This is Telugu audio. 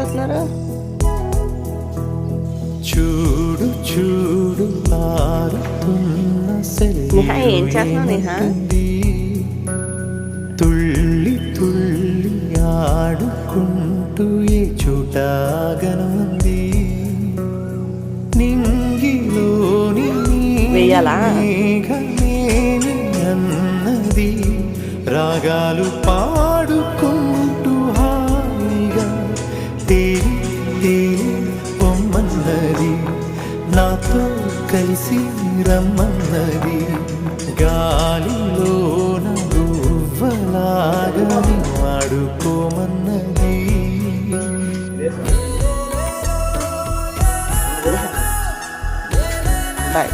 చేస్తున్నారు? చూడు చూడు నిహా ఏం చేస్తున్నావు నిహా? తుళ్ళి తుళ్ళి ఆడుకుంటూ ఏ చూటాగనుంది నింగిలోని వెయ్యాలా? అన్నది రాగాలు పాడుకుంటూ హాయిగా తేలి తేలి పొమ్మన్నది నాతో కలిసి రమ్మన్నది గాలిలోన గువ్వలాగా ఆడుకోమన్నది. బాయ్.